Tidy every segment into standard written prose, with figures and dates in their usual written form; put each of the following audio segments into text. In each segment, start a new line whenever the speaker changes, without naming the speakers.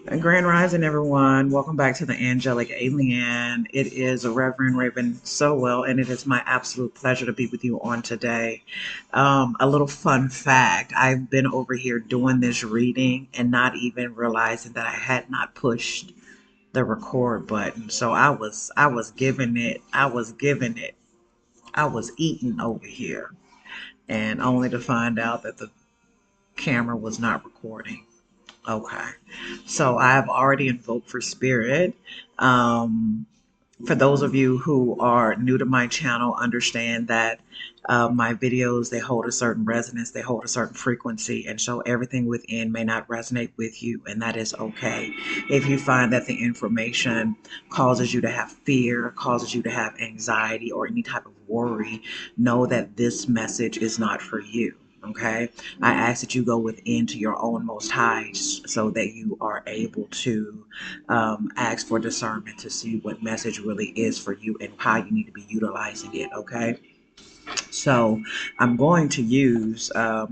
Grand Rising, everyone. Welcome back to the Angelic Alien. It is a Reverend Raven Sowell, and it is my absolute pleasure to be with you on today. A little fun fact: I've been over here doing this reading and not even realizing that I had not pushed the record button. So I was giving it, I was eating over here, and only to find out that the camera was not recording. Okay. So I've already invoked for spirit. Um, for those of you who are new to my channel, understand that my videos, they hold a certain resonance, they hold a certain frequency, and so everything within may not resonate with you, and that is okay. If you find that the information causes you to have fear, causes you to have anxiety or any type of worry, know that this message is not for you. Okay, I ask that you go within to your own most high so that you are able to ask for discernment to see what message really is for you and how you need to be utilizing it. Okay, so I'm going to use a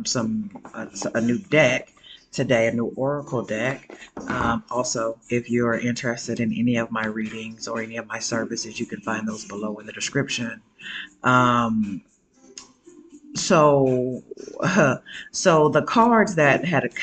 new deck today, a new oracle deck. Also, if you're interested in any of my readings or any of my services, you can find those below in the description. Um, so so the cards that it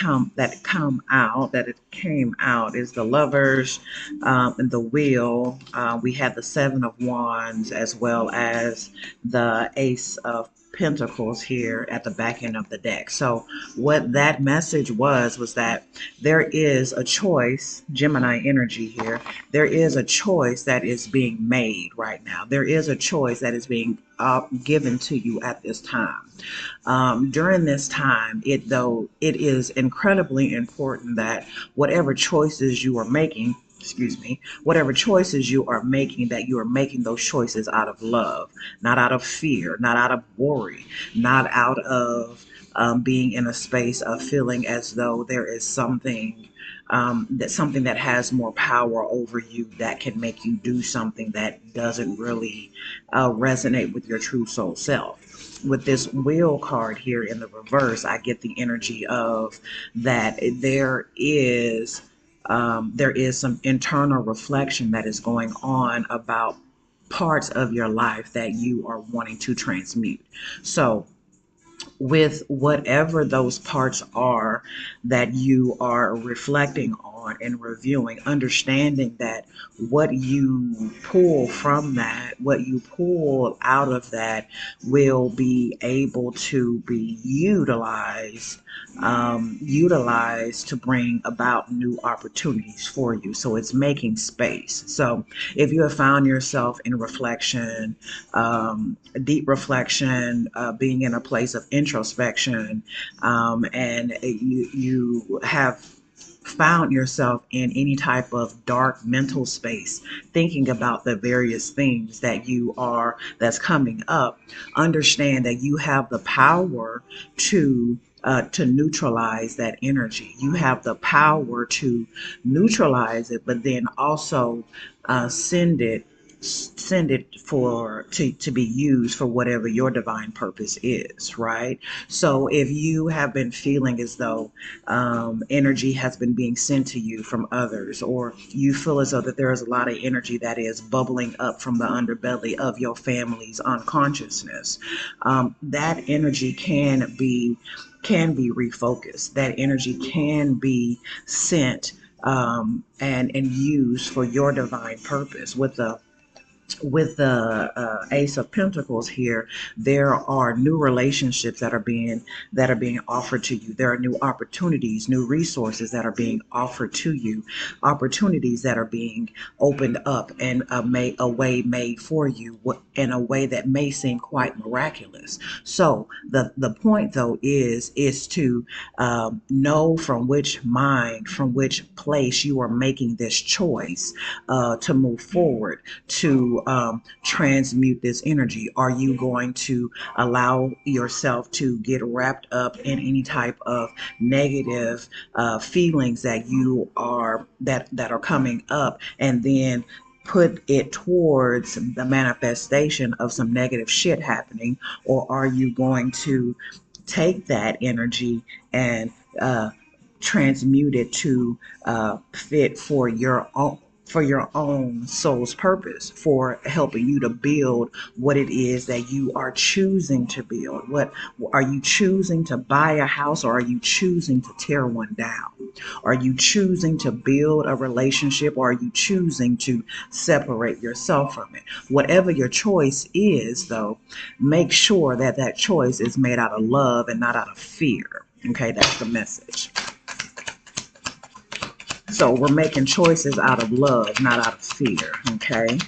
came out is the lovers, and the wheel. We had the seven of wands as well as the ace of pentacles here at the back end of the deck. So what that message was that there is a choice, Gemini energy here, there is a choice that is being made right now. There is a choice that is being given to you at this time. During this time, it is incredibly important that whatever choices you are making, excuse me, whatever choices you are making, that you are making those choices out of love, not out of fear, not out of worry, not out of being in a space of feeling as though there is something that has more power over you that can make you do something that doesn't really resonate with your true soul self. With this wheel card here in the reverse, I get the energy of that there is some internal reflection that is going on about parts of your life that you are wanting to transmute. So with whatever those parts are that you are reflecting on and reviewing, understanding that what you pull from that, what you pull out of that, will be able to be utilized to bring about new opportunities for you. So it's making space. So if you have found yourself in reflection, deep reflection, being in a place of introspection, and you have found yourself in any type of dark mental space, thinking about the various things that's coming up, understand that you have the power to neutralize that energy. You have the power to neutralize it, but then also send it to be used for whatever your divine purpose is, right? So if you have been feeling as though energy has been being sent to you from others, or you feel as though that there is a lot of energy that is bubbling up from the underbelly of your family's unconsciousness, that energy can be refocused. That energy can be sent and used for your divine purpose. With the ace of pentacles here, there are new relationships that are being offered to you. There are new opportunities, new resources that are being offered to you, opportunities that are being opened up, and a way made for you in a way that may seem quite miraculous. So the point though is to know from which mind, from which place you are making this choice to move forward, to transmute this energy. Are you going to allow yourself to get wrapped up in any type of negative feelings that are coming up, and then put it towards the manifestation of some negative shit happening? Or are you going to take that energy and transmute it to fit for your own soul's purpose, for helping you to build what it is that you are choosing to build. What are you choosing to buy a house, or are you choosing to tear one down? Are you choosing to build a relationship, or are you choosing to separate yourself from it? Whatever your choice is, though, make sure that that choice is made out of love and not out of fear. Okay, that's the message. So we're making choices out of love, not out of fear. Okay.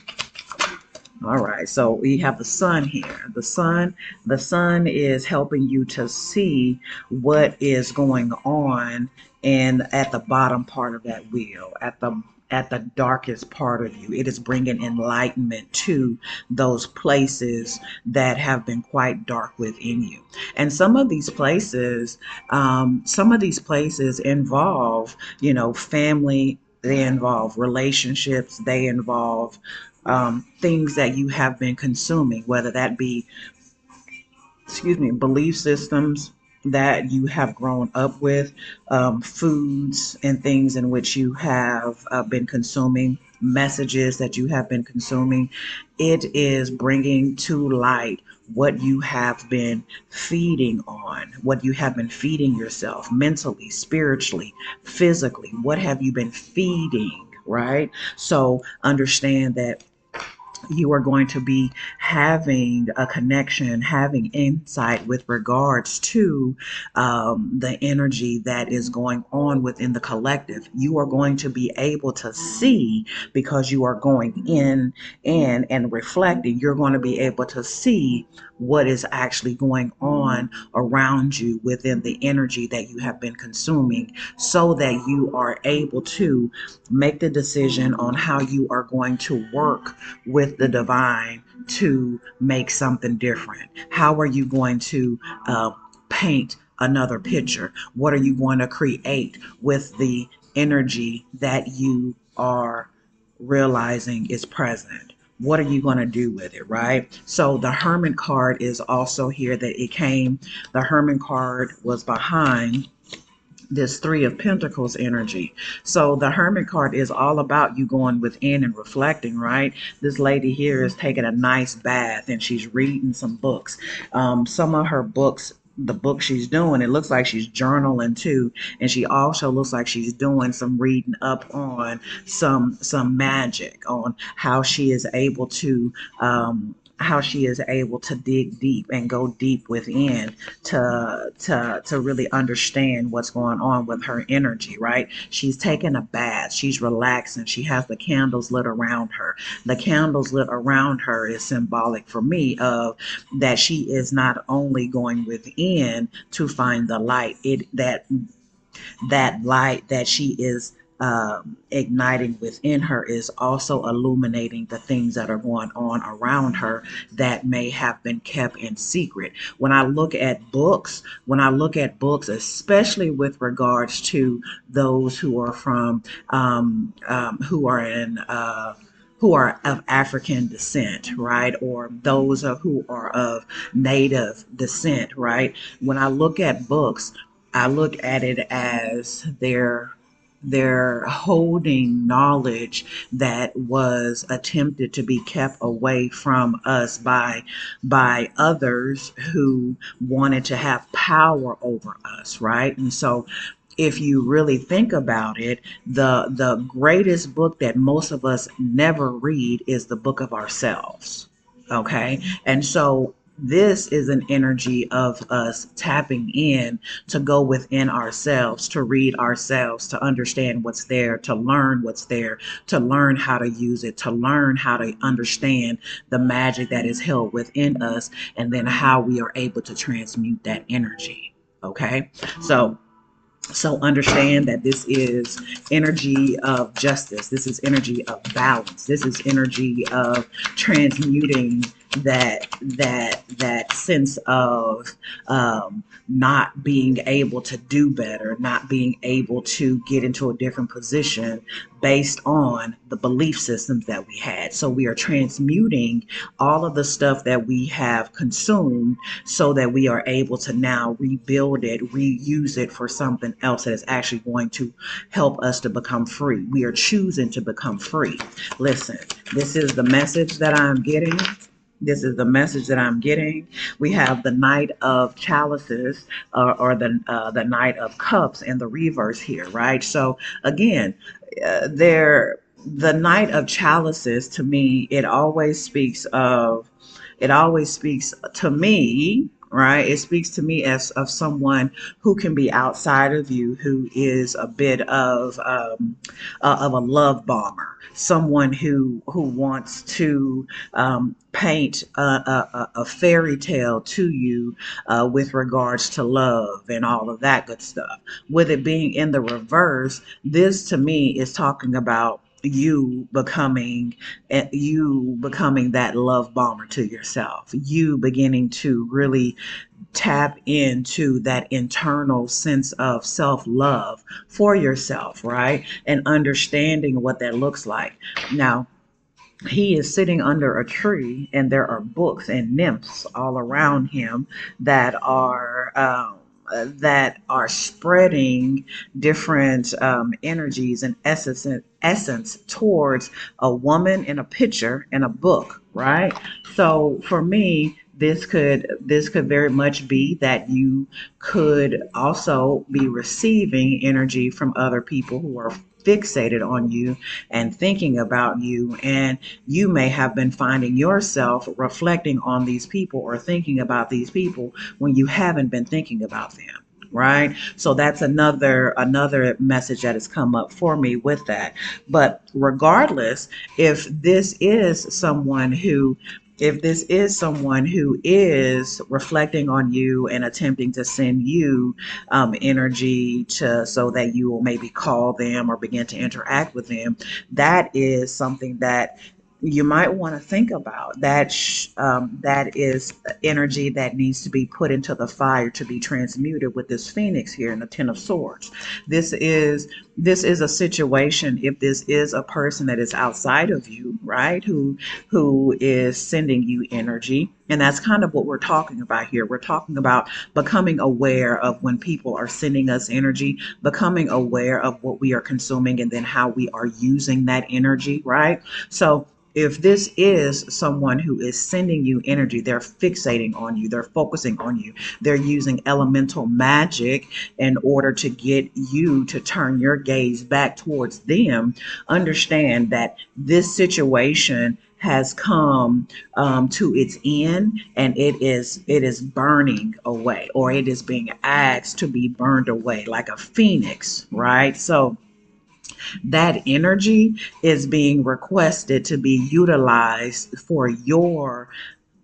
All right. So we have the sun here. The sun is helping you to see what is going on, and at the bottom part of that wheel, at the darkest part of you, it is bringing enlightenment to those places that have been quite dark within you. And some of these places involve, family. They involve relationships. They involve things that you have been consuming, whether that be, belief systems that you have grown up with, foods and things in which you have been consuming, messages that you have been consuming. It is bringing to light what you have been feeding on, what you have been feeding yourself mentally, spiritually, physically. What have you been feeding, right? So understand that you are going to be having a connection, having insight with regards to the energy that is going on within the collective. You are going to be able to see, because you are going in and reflecting. You're going to be able to see what is actually going on around you within the energy that you have been consuming, so that you are able to make the decision on how you are going to work with the divine to make something different. How are you going to paint another picture? What are you going to create with the energy that you are realizing is present? What are you going to do with it, right? So the Hermit card is also here. The Hermit card was behind this Three of Pentacles energy. So the Hermit card is all about you going within and reflecting, right? This lady here is taking a nice bath and she's reading some books. Some of her books, the book she's doing, it looks like she's journaling too, and she also looks like she's doing some reading up on some magic, on how she is able to dig deep and go deep within to really understand what's going on with her energy, right? She's taking a bath, she's relaxing, she has the candles lit around her. The candles lit around her is symbolic for me of that she is not only going within to find the light, that light that she is igniting within her is also illuminating the things that are going on around her that may have been kept in secret. When I look at books, especially with regards to those who are from who are of African descent, right? Or those who are of native descent, right? When I look at books, I look at it as they're holding knowledge that was attempted to be kept away from us by others who wanted to have power over us, right? And so if you really think about it, the greatest book that most of us never read is the book of ourselves. Okay. And so this is an energy of us tapping in to go within ourselves, to read ourselves, to understand what's there, to learn what's there, to learn how to use it, to learn how to understand the magic that is held within us, and then how we are able to transmute that energy. Okay. So understand that this is energy of justice. This is energy of balance. This is energy of transmuting that sense of not being able to do better, not being able to get into a different position based on the belief systems that we had. So we are transmuting all of the stuff that we have consumed so that we are able to now rebuild it, reuse it for something else that is actually going to help us to become free. We are choosing to become free. Listen, this is the message that I'm getting. This is the message that I'm getting. We have the Knight of Chalices, or the Knight of Cups in the reverse here, right? So again, there, the Knight of Chalices, to me, it always speaks to me, right? It speaks to me as of someone who can be outside of you, who is a bit of a love bomber, someone who wants to paint a fairy tale to you with regards to love and all of that good stuff. With it being in the reverse, this to me is talking about you becoming that love bomber to yourself, you beginning to really tap into that internal sense of self-love for yourself, right? And understanding what that looks like. Now, he is sitting under a tree, and there are books and nymphs all around him that are spreading different energies and essence towards a woman in a picture in a book, right? So for me, this could very much be that you could also be receiving energy from other people who are fixated on you and thinking about you, and you may have been finding yourself reflecting on these people or thinking about these people when you haven't been thinking about them, right? So that's another message that has come up for me with that. But regardless, if this is someone who if this is someone who is reflecting on you and attempting to send you energy to so that you will maybe call them or begin to interact with them, that is something that you might want to think about. That is energy that needs to be put into the fire to be transmuted with this phoenix here in the Ten of Swords. This is a situation. If this is a person that is outside of you, right, who is sending you energy, and that's kind of what we're talking about here. We're talking about becoming aware of when people are sending us energy, becoming aware of what we are consuming, and then how we are using that energy, right? So if this is someone who is sending you energy, they're fixating on you, they're focusing on you, they're using elemental magic in order to get you to turn your gaze back towards them. Understand that this situation has come to its end, and it is burning away, or it is being asked to be burned away like a phoenix, right? So that energy is being requested to be utilized for your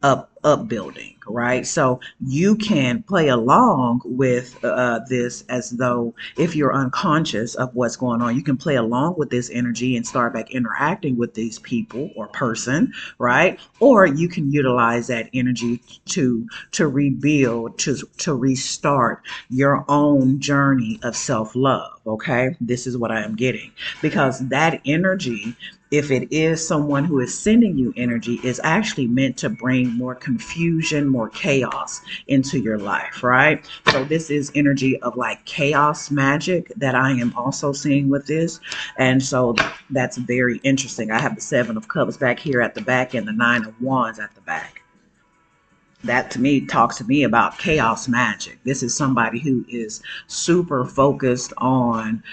upbuilding, right? So you can play along with this, as though if you're unconscious of what's going on, you can play along with this energy and start back interacting with these people or person, right? Or you can utilize that energy to rebuild, to restart your own journey of self-love. Okay, this is what I am getting, because that energy, if it is someone who is sending you energy, is actually meant to bring more confusion, more chaos into your life, right? So this is energy of like chaos magic that I am also seeing with this. And so that's very interesting. I have the Seven of Cups back here at the back and the Nine of Wands at the back. That to me talks to me about chaos magic. This is somebody who is super focused on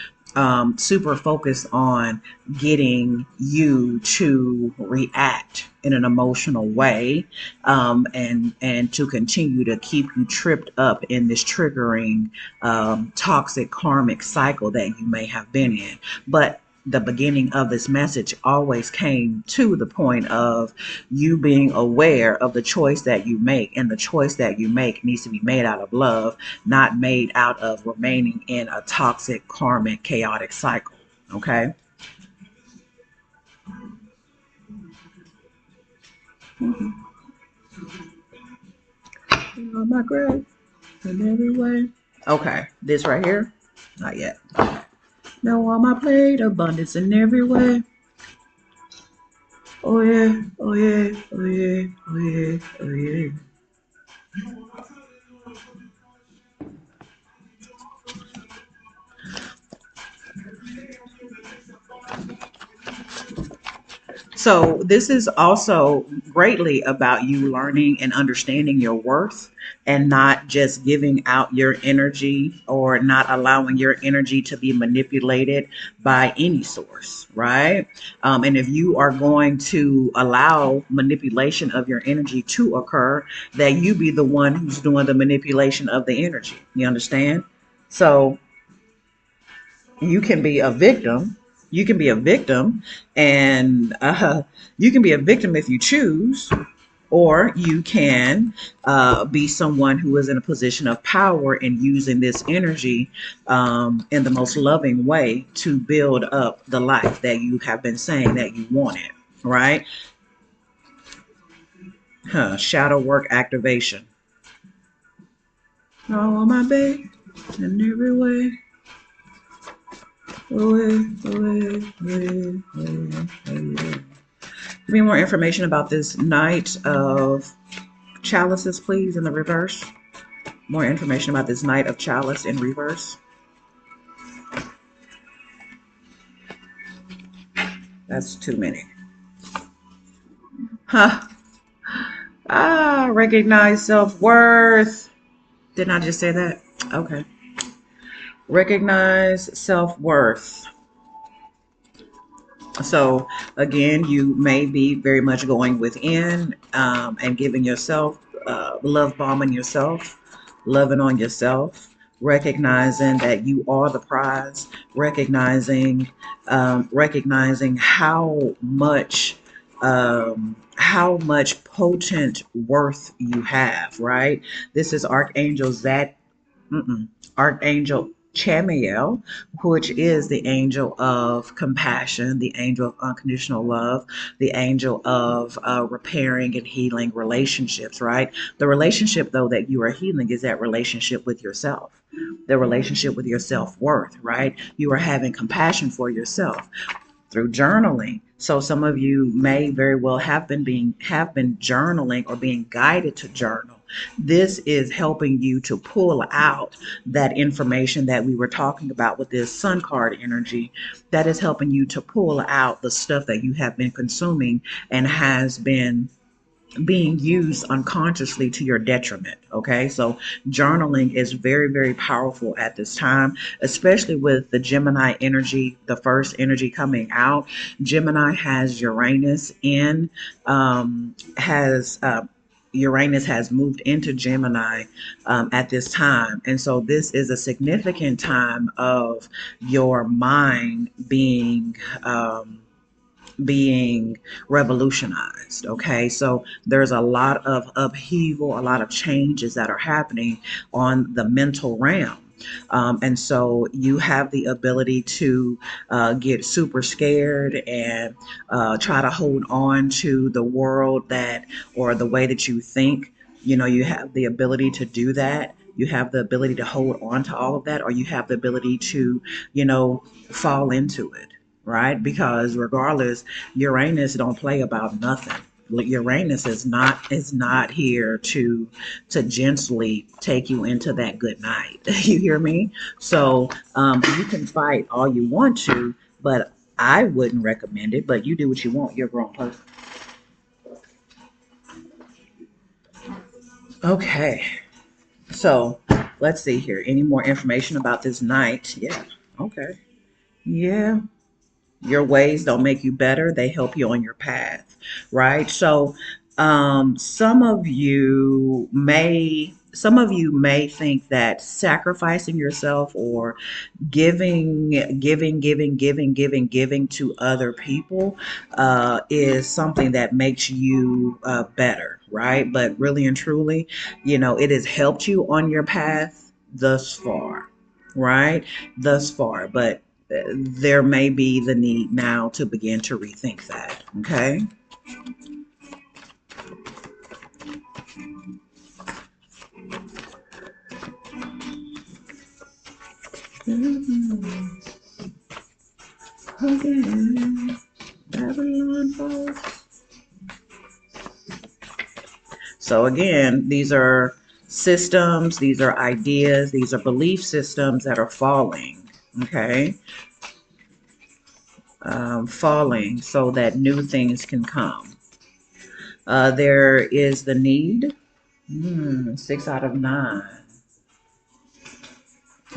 getting you to react in an emotional way, and to continue to keep you tripped up in this triggering toxic karmic cycle that you may have been in. But the beginning of this message always came to the point of you being aware of the choice that you make, and the choice that you make needs to be made out of love, not made out of remaining in a toxic karmic chaotic cycle. Okay. On my grave in every way. Okay, this right here, not yet. Okay. Now on my plate, abundance in every way. Oh yeah, oh yeah, oh yeah, oh yeah, oh yeah. So, this is also greatly about you learning and understanding your worth and not just giving out your energy or not allowing your energy to be manipulated by any source, right? And if you are going to allow manipulation of your energy to occur, that you be the one who's doing the manipulation of the energy. You understand? So, you can be a victim. You can be a victim, and you can be a victim if you choose, or you can be someone who is in a position of power and using this energy in the most loving way to build up the life that you have been saying that you wanted, right? Shadow work activation. Oh, my babe, in every way. Away, away, away, away, away. Give me more information about this Knight of Chalices, please, in the reverse. More information about this Knight of Chalice in reverse. That's too many. Huh. Recognize self-worth. Didn't I just say that? Okay. Recognize self-worth. So again, you may be very much going within and giving yourself, love bombing yourself, loving on yourself, recognizing that you are the prize, recognizing how much potent worth you have. Right. This is Archangel Zad Archangel Chamiel, which is the angel of compassion, the angel of unconditional love, the angel of repairing and healing relationships, right? The relationship, though, that you are healing is that relationship with yourself, the relationship with your self worth, right? You are having compassion for yourself through journaling. So some of you may very well have been journaling or being guided to journal. This is helping you to pull out that information that we were talking about with this sun card energy. That is helping you to pull out the stuff that you have been consuming and has been being used unconsciously to your detriment. Okay, so journaling is very, very powerful at this time, especially with the Gemini energy, the first energy coming out. Gemini has Uranus in, has Uranus has moved into Gemini at this time. And so this is a significant time of your mind being revolutionized. Okay, so there's a lot of upheaval, a lot of changes that are happening on the mental realm. And so you have the ability to get super scared and try to hold on to the world that or the way that you think. You know, you have the ability to do that. You have the ability to hold on to all of that, or you have the ability to, fall into it, right? Because regardless, Uranus don't play about nothing. Uranus is not here to gently take you into that good night. You hear me? So you can fight all you want to, but I wouldn't recommend it. But you do what you want. You're a grown person. Okay. So let's see here. Any more information about this night? Yeah. Okay. Yeah. Your ways don't make you better, they help you on your path, right? So some of you may think that sacrificing yourself or giving to other people is something that makes you better, right? But really and truly, it has helped you on your path thus far, right? Thus far, but there may be the need now to begin to rethink that. Okay. Again, Babylon falls. So again, these are systems, these are ideas, these are belief systems that are falling, okay? Falling so that new things can come. There is the need. 6 out of 9.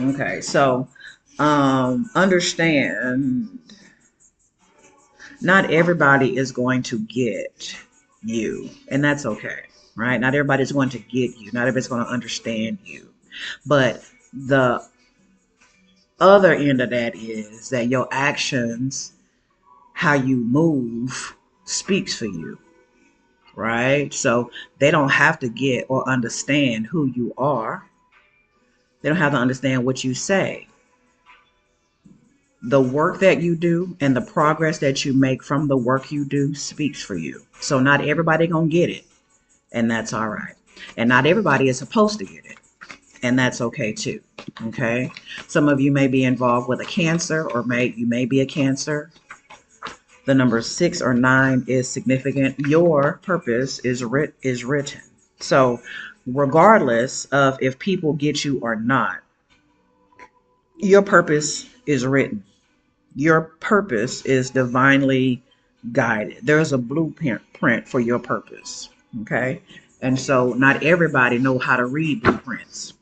Okay, so understand not everybody is going to get you, and that's okay, right? Not everybody's going to get you. Not everybody's going to understand you. But the other end of that is that your actions, how you move, speaks for you, right? So they don't have to get or understand who you are. They don't have to understand what you say. The work that you do and the progress that you make from the work you do speaks for you. So not everybody gonna get it, and that's all right. And not everybody is supposed to get it, and that's okay too. Okay. Some of you may be involved with a cancer, or you may be a cancer. The number 6 or 9 is significant. Your purpose is written. So regardless of if people get you or not, your purpose is written. Your purpose is divinely guided. There's a blueprint for your purpose. Okay. And so not everybody know how to read blueprints,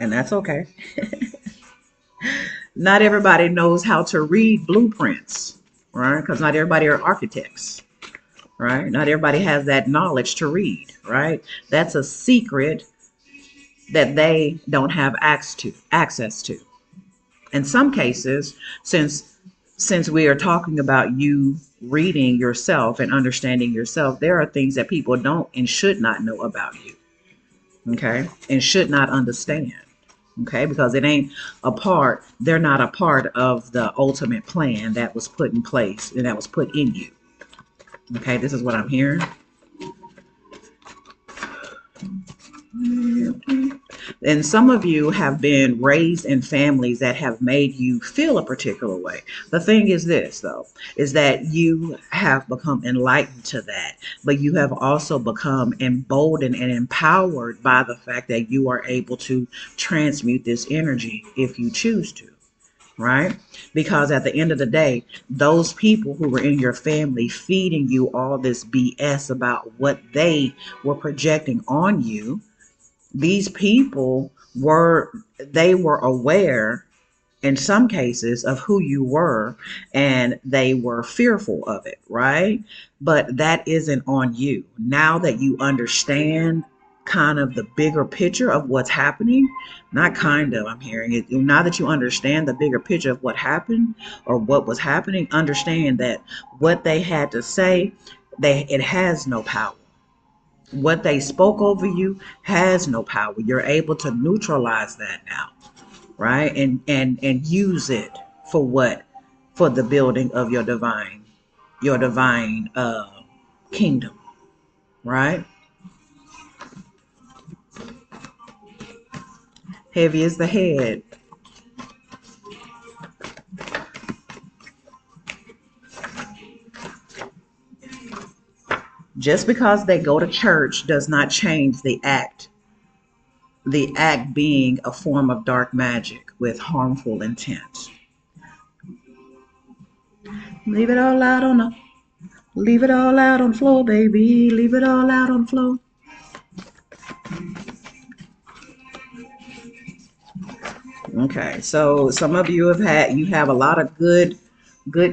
and that's okay. Not everybody knows how to read blueprints, right? Because not everybody are architects, right? Not everybody has that knowledge to read, right? That's a secret that they don't have access to. In some cases, since we are talking about you reading yourself and understanding yourself, there are things that people don't and should not know about you, okay? And should not understand. Okay, because they're not a part of the ultimate plan that was put in place and that was put in you. Okay, this is what I'm hearing. And some of you have been raised in families that have made you feel a particular way. The thing is this, though, is that you have become enlightened to that, but you have also become emboldened and empowered by the fact that you are able to transmute this energy if you choose to. Right? Because at the end of the day, those people who were in your family feeding you all this BS about what they were projecting on you, these people were aware in some cases of who you were, and they were fearful of it, right? But that isn't on you. Now that you understand kind of the bigger picture of what's happening, not kind of, I'm hearing it. Now that you understand the bigger picture of what happened or what was happening, understand that what they had to say, it has no power. What they spoke over you has no power. You're able to neutralize that now, right? And use it for what? For the building of your divine kingdom, right? Heavy is the head. Just because they go to church does not change the act. The act being a form of dark magic with harmful intent. Leave it all out on the Leave it all out on the floor, baby. Leave it all out on the floor. Okay, so some of you have a lot of good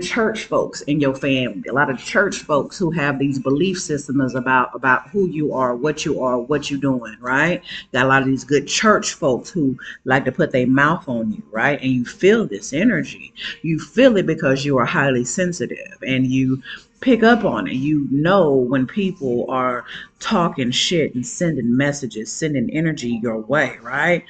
church folks in your family. A lot of church folks who have these belief systems about who you are, what you're doing, right? Got a lot of these good church folks who like to put their mouth on you, right? And you feel this energy. You feel it because you are highly sensitive and you pick up on it. You know when people are talking shit and sending messages, sending energy your way, right?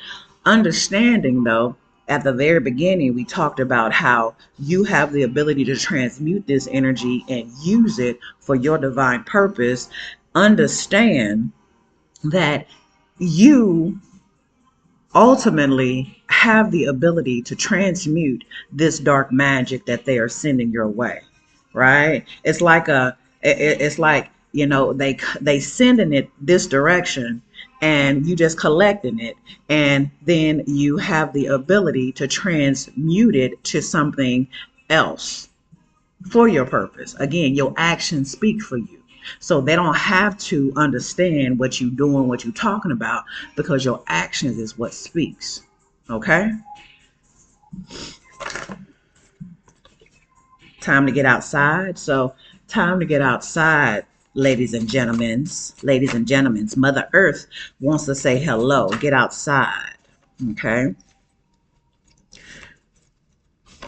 Understanding though, at the very beginning, we talked about how you have the ability to transmute this energy and use it for your divine purpose. Understand that you ultimately have the ability to transmute this dark magic that they are sending your way, right? It's like it's like, you know, they sending it this direction, and you just collecting it, and then you have the ability to transmute it to something else for your purpose. Again, your actions speak for you. So they don't have to understand what you're doing, what you're talking about, because your actions is what speaks. Okay? Time to get outside. So, time to get outside, ladies and gentlemen. Ladies and gentlemen, Mother Earth wants to say hello. Get outside. Okay?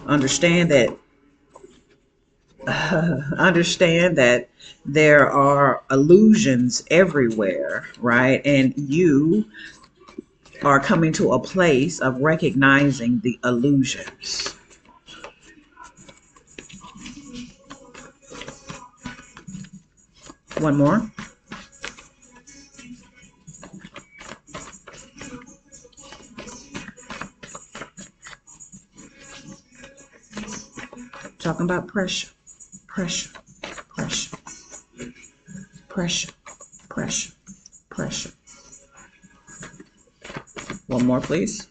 Understand that understand that there are illusions everywhere, right? And you are coming to a place of recognizing the illusions. One more. Talking about pressure, pressure, pressure, pressure, pressure, pressure. One more, please.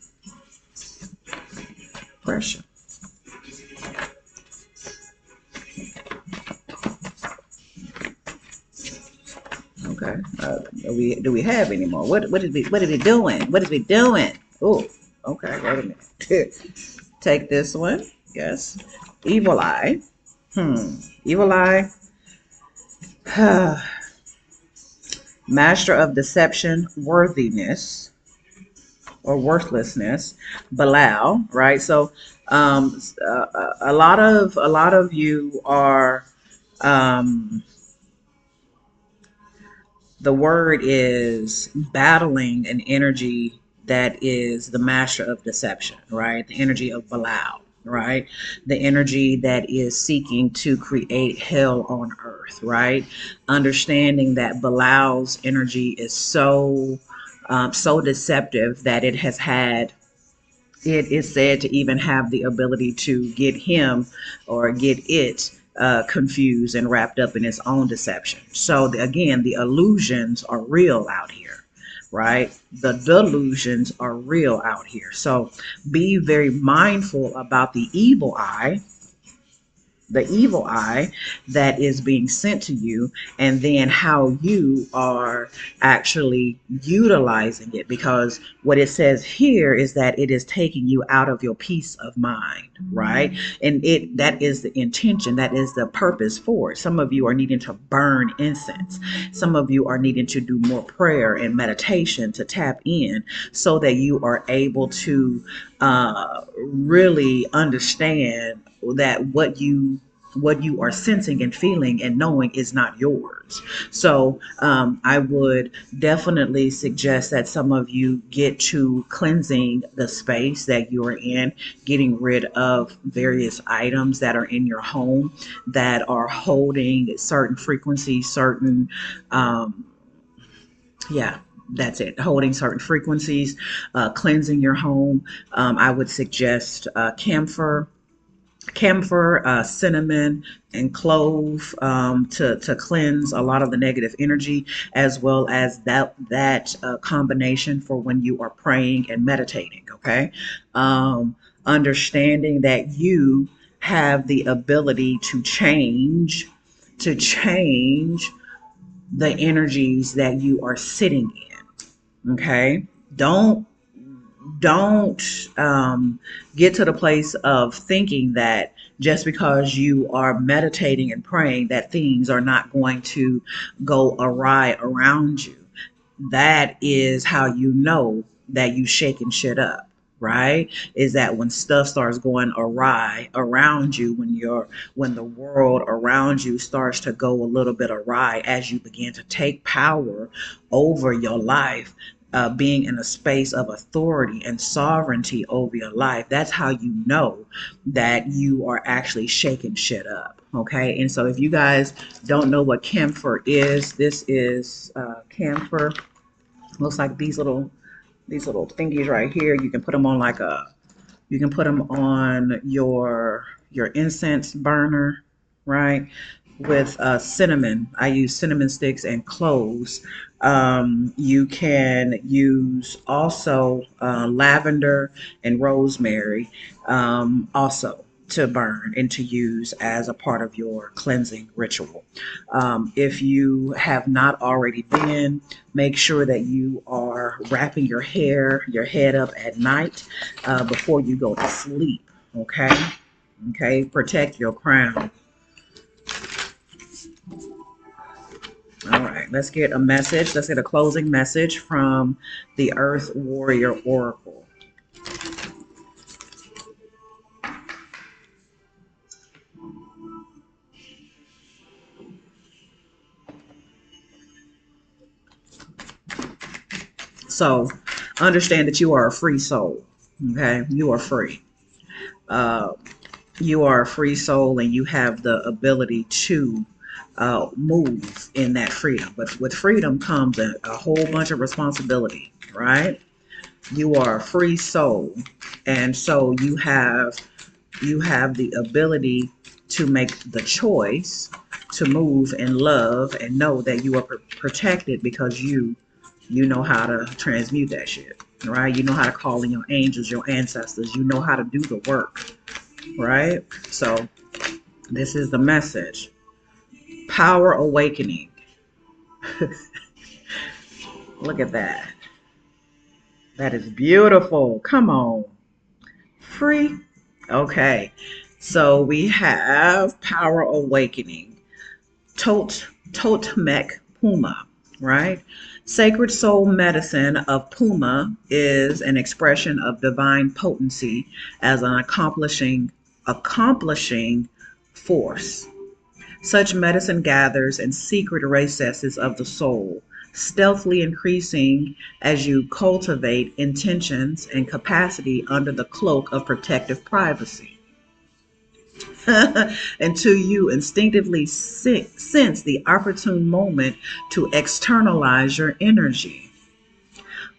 Pressure. Okay. Do we have any more? What is we doing? What is we doing? Oh, okay. Wait a minute. Take this one. Yes. Evil eye. Evil eye. Master of deception, worthiness or worthlessness, Balal. Right. So, a lot of you are. Um, the word is battling an energy that is the master of deception, right? The energy of Belial, right? The energy that is seeking to create hell on earth, right? Understanding that Belial's energy is so deceptive that it is said to even have the ability to get him or get it confused and wrapped up in its own deception. So again, the illusions are real out here, right? The delusions are real out here. So be very mindful about the evil eye that is being sent to you, and then how you are actually utilizing it, because what it says here is that it is taking you out of your peace of mind, right? And that is the intention, that is the purpose for it. Some of you are needing to burn incense, some of you are needing to do more prayer and meditation to tap in, so that you are able to really understand that what you are sensing and feeling and knowing is not yours. So I would definitely suggest that some of you get to cleansing the space that you're in, getting rid of various items that are in your home that are holding certain frequencies, certain yeah, that's it. Holding certain frequencies, cleansing your home. I would suggest camphor, cinnamon, and clove, to cleanse a lot of the negative energy, as well as that combination for when you are praying and meditating. Okay, understanding that you have the ability to change the energies that you are sitting in. Okay, don't don't get to the place of thinking that just because you are meditating and praying that things are not going to go awry around you. That is how you know that you shaking shit up, right? Is that when stuff starts going awry around you, when the world around you starts to go a little bit awry, as you begin to take power over your life, being in a space of authority and sovereignty over your life, that's how you know that you are actually shaking shit up. Okay. And so if you guys don't know what camphor is, this is camphor. Looks like these little These little thingies right here, you can put them on like a, you can put them on your incense burner, right? With cinnamon. I use cinnamon sticks and cloves. You can use also lavender and rosemary, also to burn and to use as a part of your cleansing ritual. If you have not already been, make sure that you are wrapping your hair, your head up at night before you go to sleep. Okay. Okay. Protect your crown. All right. Let's get a message. Let's get a closing message from the Earth Warrior Oracle. So understand that you are a free soul. Okay. You are free. Uh, you are a free soul and you have the ability to move in that freedom. But with freedom comes a whole bunch of responsibility, right? You are a free soul, and so you have the ability to make the choice to move in love and know that you are protected because you know how to transmute that shit, right? You know how to call in your angels, your ancestors. You know how to do the work, right? So this is the message. Power awakening. Look at that. That is beautiful. Come on. Free. Okay. So we have power awakening. Totmek Puma, right? Sacred soul medicine of Puma is an expression of divine potency as an accomplishing force. Such medicine gathers in secret recesses of the soul, stealthily increasing as you cultivate intentions and capacity under the cloak of protective privacy. Until you instinctively sense the opportune moment to externalize your energy.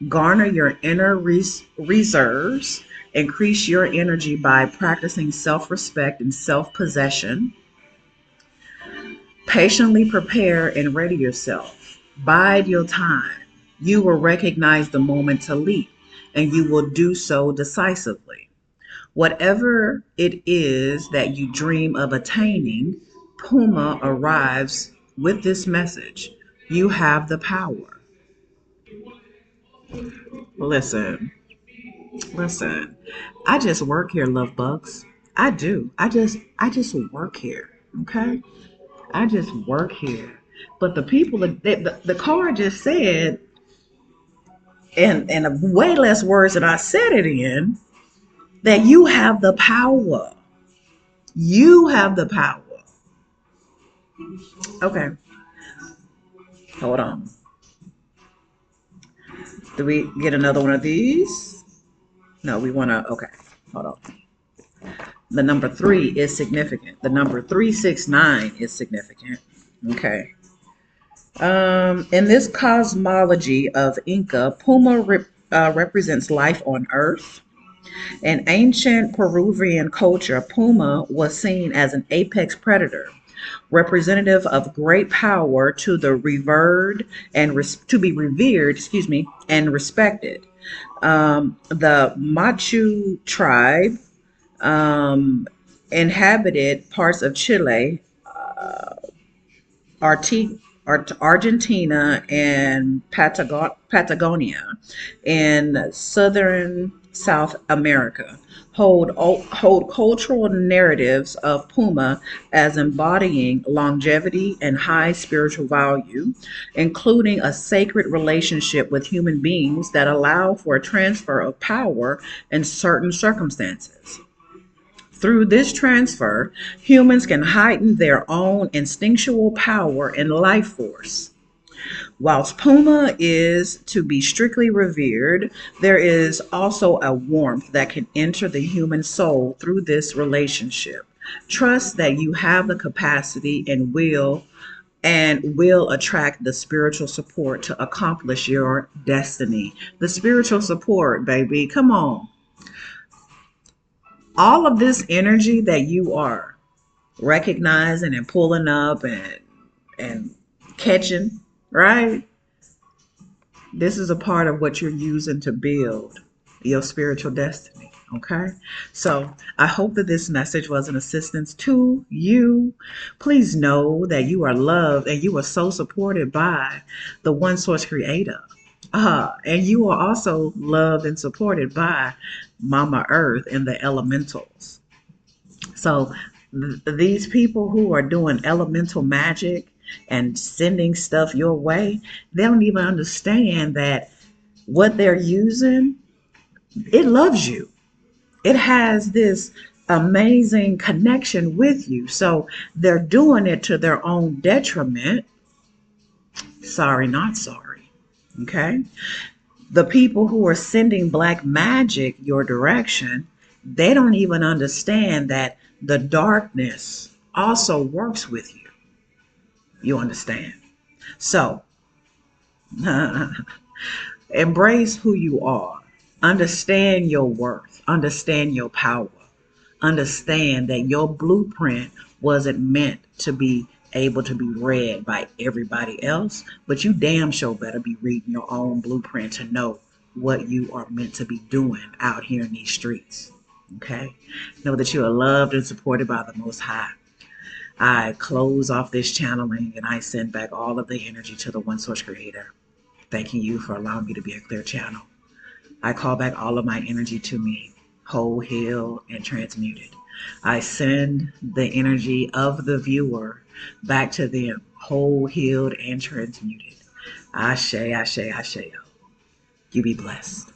Garner your inner reserves, increase your energy by practicing self respect and self possession. Patiently prepare and ready yourself. Bide your time. You will recognize the moment to leap, and you will do so decisively. Whatever it is that you dream of attaining, Puma arrives with this message. You have the power. Listen, listen. I just work here, love bugs. I do. I just work here. Okay? I just work here. But the people, the card just said, and way less words than I said it in, that you have the power. You have the power. Okay, hold on. Do we get another one of these? No, we want to. Okay, hold on. The number three is significant. The number 369 is significant. Okay. In this cosmology of Inca, Puma represents life on Earth. In ancient Peruvian culture, Puma was seen as an apex predator, representative of great power to the revered and to be revered, excuse me, and respected. The Machu tribe um, inhabited parts of Chile, Argentina, and Patagonia in southern South America. Hold cultural narratives of Puma as embodying longevity and high spiritual value, including a sacred relationship with human beings that allow for a transfer of power in certain circumstances. Through this transfer, humans can heighten their own instinctual power and life force. Whilst Puma is to be strictly revered, there is also a warmth that can enter the human soul through this relationship. Trust that you have the capacity and will and will attract the spiritual support to accomplish your destiny. The spiritual support, baby. Come on. All of this energy that you are recognizing and pulling up and catching, right? This is a part of what you're using to build your spiritual destiny. Okay. So I hope that this message was an assistance to you. Please know that you are loved and you are so supported by the One Source Creator. And you are also loved and supported by Mama Earth and the elementals. So these people who are doing elemental magic and sending stuff your way, they don't even understand that what they're using, it loves you. It has this amazing connection with you. So they're doing it to their own detriment. Sorry, not sorry. Okay. The people who are sending black magic your direction, they don't even understand that the darkness also works with you. You understand? So embrace who you are. Understand your worth. Understand your power. Understand that your blueprint wasn't meant to be able to be read by everybody else, but you damn sure better be reading your own blueprint to know what you are meant to be doing out here in these streets. Okay? Know that you are loved and supported by the Most High. I close off this channeling and I send back all of the energy to the One Source Creator, thanking you for allowing me to be a clear channel. I call back all of my energy to me, whole, healed, and transmuted. I send the energy of the viewer back to them, whole, healed, and transmuted. Ashe, ashe, ashe. You be blessed.